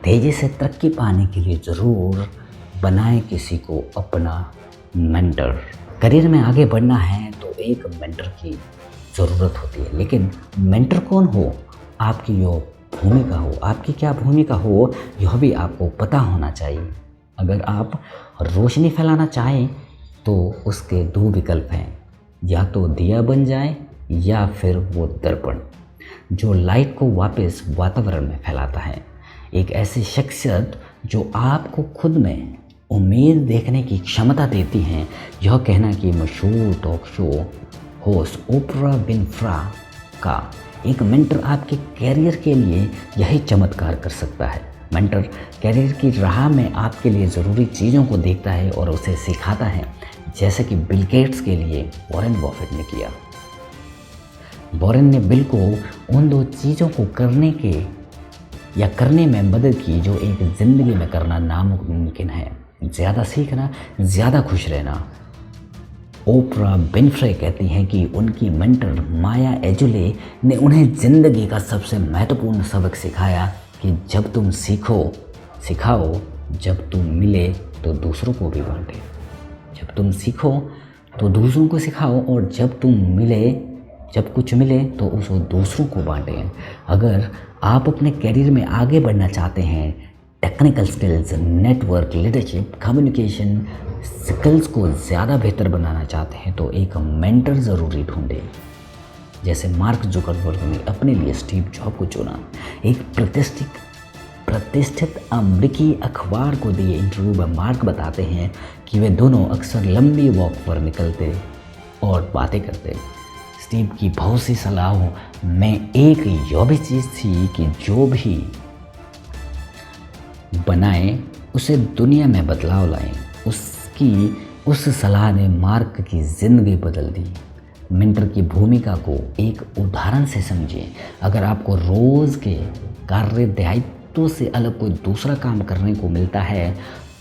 तेज़ी से तरक्की पाने के लिए ज़रूर बनाएं किसी को अपना मेंटर। करियर में आगे बढ़ना है तो एक मेंटर की ज़रूरत होती है, लेकिन मेंटर कौन हो, आपकी जो भूमिका हो, आपकी क्या भूमिका हो, यह भी आपको पता होना चाहिए। अगर आप रोशनी फैलाना चाहें तो उसके दो विकल्प हैं, या तो दिया बन जाए या फिर वो दर्पण जो लाइट को वापस वातावरण में फैलाता है। एक ऐसी शख्सियत जो आपको खुद में उम्मीद देखने की क्षमता देती हैं। यह कहना कि मशहूर talk show host Oprah Winfrey का एक मेंटर आपके कैरियर के लिए यही चमत्कार कर सकता है। मेंटर कैरियर की राह में आपके लिए ज़रूरी चीज़ों को देखता है और उसे सिखाता है, जैसे कि बिल गेट्स के लिए वॉरेन बफेट ने किया। वॉरेन ने बिल को उन दो चीज़ों को करने में मदद की जो एक ज़िंदगी में करना नामुमकिन है, ज़्यादा सीखना, ज़्यादा खुश रहना। ओपरा विनफ्रे कहती हैं कि उनकी मेंटर माया एंजेलो ने उन्हें ज़िंदगी का सबसे महत्वपूर्ण सबक सिखाया कि जब तुम सिखाओ, जब तुम मिले तो दूसरों को भी बांटे। जब तुम सीखो तो दूसरों को सिखाओ, और जब कुछ मिले तो उसको दूसरों को बांटें। अगर आप अपने करियर में आगे बढ़ना चाहते हैं, technical skills, network, leadership, communication skills को ज़्यादा बेहतर बनाना चाहते हैं, तो एक मेंटर ज़रूरी ढूंढें। जैसे मार्क जुकरबर्ग ने अपने लिए स्टीव जॉब को चुना। एक प्रतिष्ठित अमेरिकी अखबार को दिए इंटरव्यू में मार्क बताते हैं कि वे दोनों अक्सर लंबी वॉक पर निकलते और बातें करते। स्टीव की बहुत सी सलाहों में एक यह भी चीज़ थी कि जो भी बनाए उसे दुनिया में बदलाव लाएं। उस सलाह ने मार्क की ज़िंदगी बदल दी। मेंटर की भूमिका को एक उदाहरण से समझें। अगर आपको रोज़ के कार्य दायित्व से अलग कोई दूसरा काम करने को मिलता है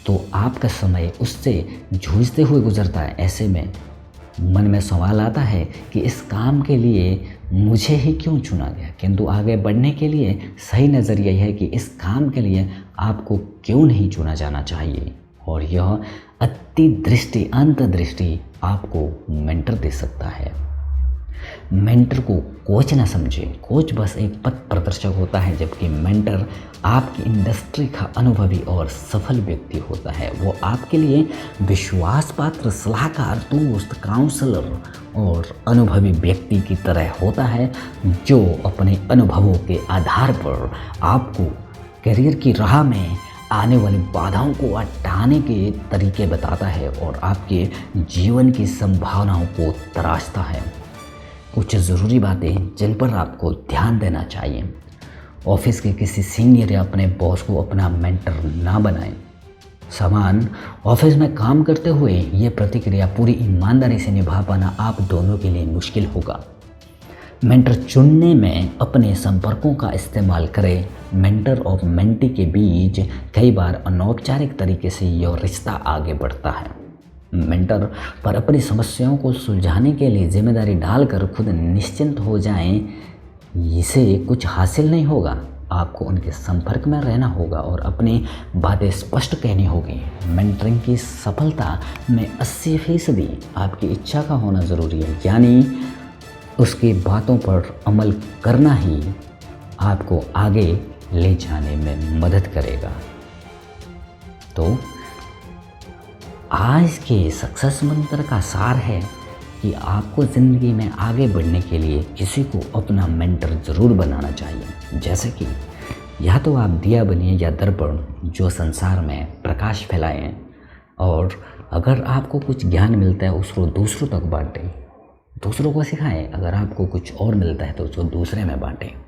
तो आपका समय उससे जूझते हुए गुजरता है। ऐसे में मन में सवाल आता है कि इस काम के लिए मुझे ही क्यों चुना गया, किंतु आगे बढ़ने के लिए सही नज़रिया यह है कि इस काम के लिए आपको क्यों नहीं चुना जाना चाहिए। और यह अंतर्दृष्टि आपको मेंटर दे सकता है। मेंटर को कोच ना समझें। कोच बस एक पथ प्रदर्शक होता है, जबकि मेंटर आपकी इंडस्ट्री का अनुभवी और सफल व्यक्ति होता है। वो आपके लिए विश्वास पात्र सलाहकार, दोस्त, काउंसलर और अनुभवी व्यक्ति की तरह होता है, जो अपने अनुभवों के आधार पर आपको करियर की राह में आने वाली बाधाओं को हटाने के तरीके बताता है और आपके जीवन की संभावनाओं को तराशता है। कुछ ज़रूरी बातें जिन पर आपको ध्यान देना चाहिए। ऑफिस के किसी सीनियर या अपने बॉस को अपना मेंटर ना बनाएं। समान ऑफिस में काम करते हुए ये प्रतिक्रिया पूरी ईमानदारी से निभा पाना आप दोनों के लिए मुश्किल होगा। मेंटर चुनने में अपने संपर्कों का इस्तेमाल करें। मेंटर और मेंटी के बीच कई बार अनौपचारिक तरीके से यह रिश्ता आगे बढ़ता है। मेंटर पर अपनी समस्याओं को सुलझाने के लिए जिम्मेदारी डालकर खुद निश्चिंत हो जाएं। इससे कुछ हासिल नहीं होगा। आपको उनके संपर्क में रहना होगा और अपनी बातें स्पष्ट कहनी होगी। मेंटरिंग की सफलता में 80% आपकी इच्छा का होना ज़रूरी है, यानी उसकी बातों पर अमल करना ही आपको आगे ले जाने में मदद करेगा। तो आज के सक्सेस मंत्र का सार है कि आपको ज़िंदगी में आगे बढ़ने के लिए किसी को अपना मेंटर ज़रूर बनाना चाहिए। जैसे कि या तो आप दिया बनिए या दर्पण जो संसार में प्रकाश फैलाएं, और अगर आपको कुछ ज्ञान मिलता है उसको दूसरों तक बांटें, दूसरों को सिखाएं। अगर आपको कुछ और मिलता है तो उसको दूसरे में बांटें।